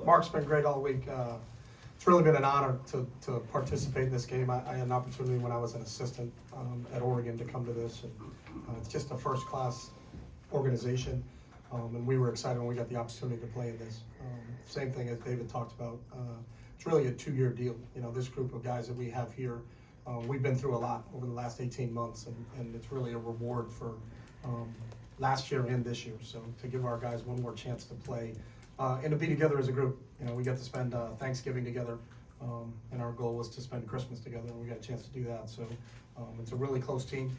Mark's been great all week. It's really been an honor to participate in this game. I had an opportunity when I was an assistant at Oregon to come to this, and it's just a first-class organization, and we were excited when we got the opportunity to play in this. Same thing as David talked about. It's really a 2-year deal. You know, this group of guys that we have here, we've been through a lot over the last 18 months, and it's really a reward for last year and this year. So to give our guys one more chance to play and to be together as a group. You know, we got to spend Thanksgiving together, and our goal was to spend Christmas together, and we got a chance to do that. So it's a really close team.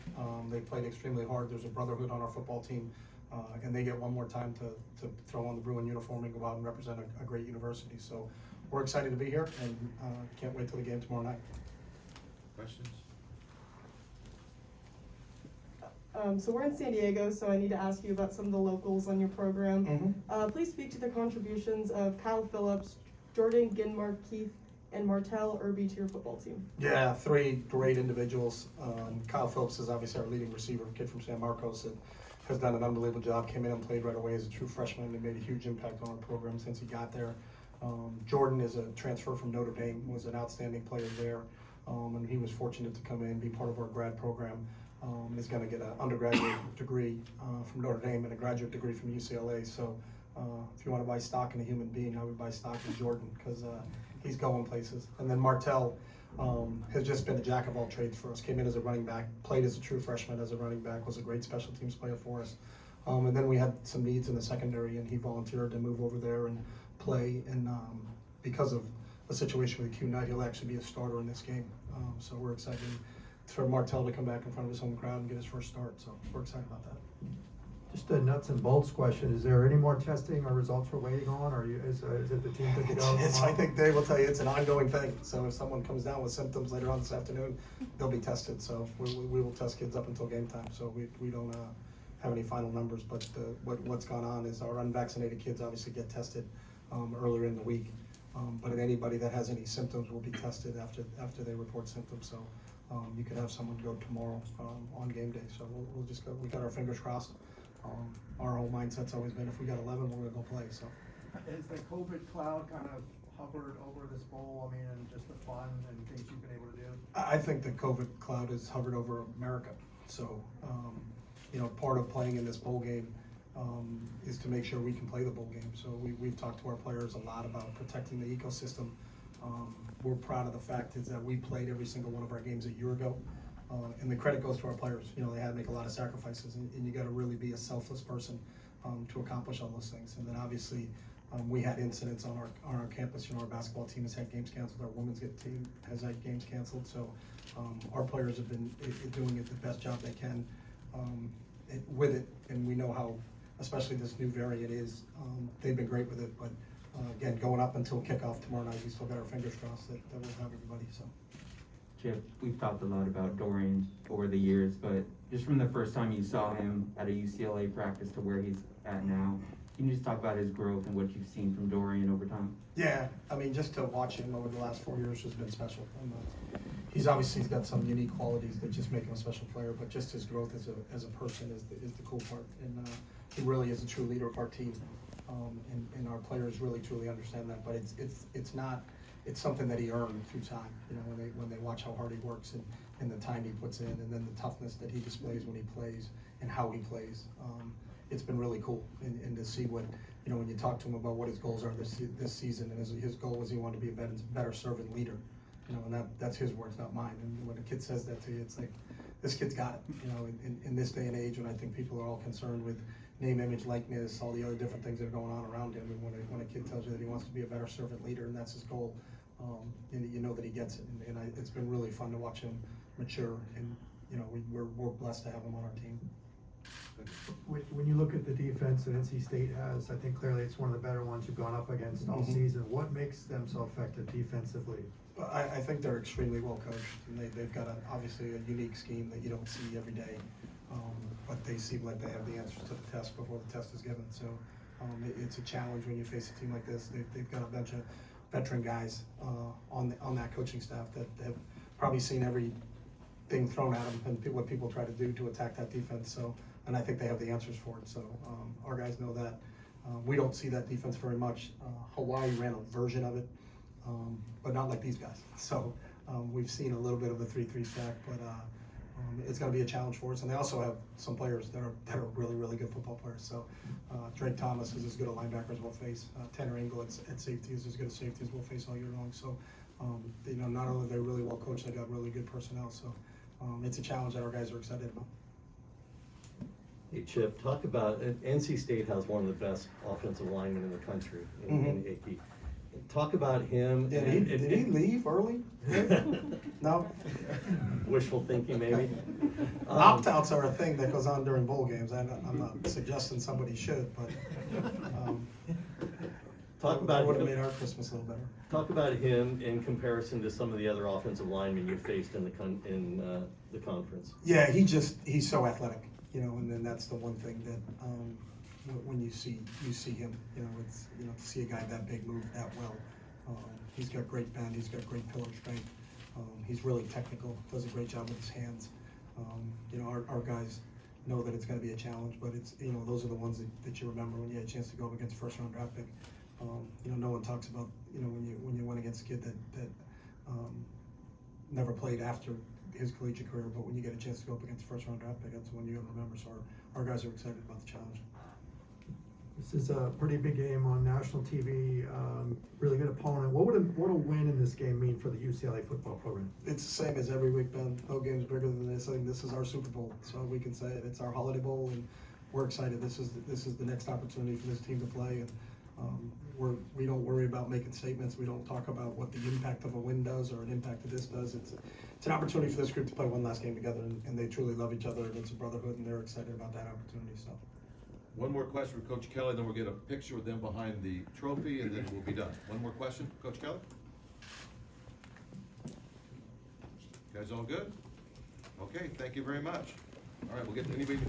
They played extremely hard. There's a brotherhood on our football team, and they get one more time to throw on the Bruin uniform and go out and represent a great university. So we're excited to be here, and can't wait till the game tomorrow night. Questions? So we're in San Diego, so I need to ask you about some of the locals on your program. Please speak to the contributions of Kyle Phillips, Jordan Ginmark, Keith, and Martell Irby to your football team. Yeah, 3 great individuals. Kyle Phillips is obviously our leading receiver, kid from San Marcos that has done an unbelievable job, came in and played right away as a true freshman and made a huge impact on our program since he got there. Jordan is a transfer from Notre Dame, was an outstanding player there, and he was fortunate to come in and be part of our grad program. He's going to get an undergraduate degree from Notre Dame and a graduate degree from UCLA. So if you want to buy stock in a human being, I would buy stock in Jordan because he's going places. And then Martell has just been a jack of all trades for us. Came in as a running back, played as a true freshman as a running back, was a great special teams player for us. And then we had some needs in the secondary, and he volunteered to move over there and play. And because of a situation with Q Knight, he'll actually be a starter in this game. So we're excited for Martell to come back in front of his home crowd and get his first start. So we're excited about that. Just a nuts and bolts question. Is there any more testing or results we're waiting on, or is it the team good to go? I think Dave will tell you it's an ongoing thing. So if someone comes down with symptoms later on this afternoon, they'll be tested. So we will test kids up until game time. So we don't have any final numbers, but what's gone on is our unvaccinated kids obviously get tested earlier in the week. But anybody that has any symptoms will be tested after they report symptoms. So you could have someone go tomorrow on game day. So we'll just go. We got our fingers crossed. Our whole mindset's always been if we got 11, we're gonna go play. So is the COVID cloud kind of hovered over this bowl? I mean, and just the fun and things you've been able to do? I think the COVID cloud has hovered over America. So you know, part of playing in this bowl game is to make sure we can play the bowl game. So we've talked to our players a lot about protecting the ecosystem. We're proud of the fact is that we played every single one of our games a year ago. And the credit goes to our players. You know, they had to make a lot of sacrifices, and you got to really be a selfless person to accomplish all those things. And then obviously, we had incidents on our campus. You know, our basketball team has had games canceled. Our women's team has had games canceled. So our players have been doing it the best job they can with it. And we know how, especially this new variant is. They've been great with it. But again, going up until kickoff tomorrow night, we still got our fingers crossed that we'll have everybody. So. Chip, we've talked a lot about Dorian over the years, but just from the first time you saw him at a UCLA practice to where he's at now, can you just talk about his growth and what you've seen from Dorian over time? Yeah, I mean, just to watch him over the last 4 years has been special. He's obviously got some unique qualities that just make him a special player, but just his growth as a person is the cool part. And he really is a true leader of our team, and our players really truly understand that. But it's not. It's something that he earned through time, you know, when they watch how hard he works and the time he puts in, and then the toughness that he displays when he plays and how he plays. It's been really cool, and to see what, you know, when you talk to him about what his goals are this season, and his goal was he wanted to be a better servant leader, you know, and that's his words, not mine. And when a kid says that to you, it's like, this kid's got it, you know, in this day and age when I think people are all concerned with name, image, likeness, all the other different things that are going on around him. And when a kid tells you that he wants to be a better servant leader and that's his goal, you know that he gets it. And it's been really fun to watch him mature. And you know, we're blessed to have him on our team. When you look at the defense that NC State has, I think clearly it's one of the better ones you've gone up against all season. What makes them so effective defensively? I think they're extremely well coached, and they've got obviously a unique scheme that you don't see every day. But they seem like they have the answers to the test before the test is given. So it's a challenge when you face a team like this. They've got a bunch of veteran guys on that coaching staff that have probably seen everything thrown at them and what people try to do to attack that defense. So, and I think they have the answers for it. So our guys know that. We don't see that defense very much. Hawaii ran a version of it, but not like these guys. So we've seen a little bit of the 3-3 stack, but it's going to be a challenge for us. And they also have some players that are really, really good football players. So Drake Thomas is as good a linebacker as we'll face. Tanner Engel at safety is as good a safety as we'll face all year long. So not only are they really well coached, they got really good personnel. So it's a challenge that our guys are excited about. Hey Chip, talk about, NC State has one of the best offensive linemen in the country in Ickey. Talk about him. Did he leave early? No? Wishful thinking, maybe? Opt-outs are a thing that goes on during bowl games. I'm not suggesting somebody should, but Talk that about would have him. made our Christmas a little better. Talk about him in comparison to some of the other offensive linemen you faced in the conference. Yeah, he's so athletic, and then that's the one thing that when you see him, it's to see a guy that big move that well. He's got great bend, he's got great pillar strength. He's really technical, does a great job with his hands. Our guys know that it's going to be a challenge, but it's those are the ones that you remember when you had a chance to go up against a first-round draft pick. No one talks about when you went against a kid that never played after his collegiate career, but when you get a chance to go up against a first-round draft pick, that's the one you're going to remember. So our guys are excited about the challenge. This is a pretty big game on national TV, really good opponent. What would a win in this game mean for the UCLA football program? It's the same as every week, Ben. No game's bigger than this. I think this is our Super Bowl, so we can say it. It's our Holiday Bowl, and we're excited. This is the next opportunity for this team to play, and we don't worry about making statements. We don't talk about what the impact of a win does or an impact of this does. It's an opportunity for this group to play one last game together, and they truly love each other, and it's a brotherhood, and they're excited about that opportunity. So. One more question for Coach Kelly, then we'll get a picture with them behind the trophy, and then we'll be done. One more question, Coach Kelly? Guys all good? Okay, thank you very much. All right, we'll get to anybody.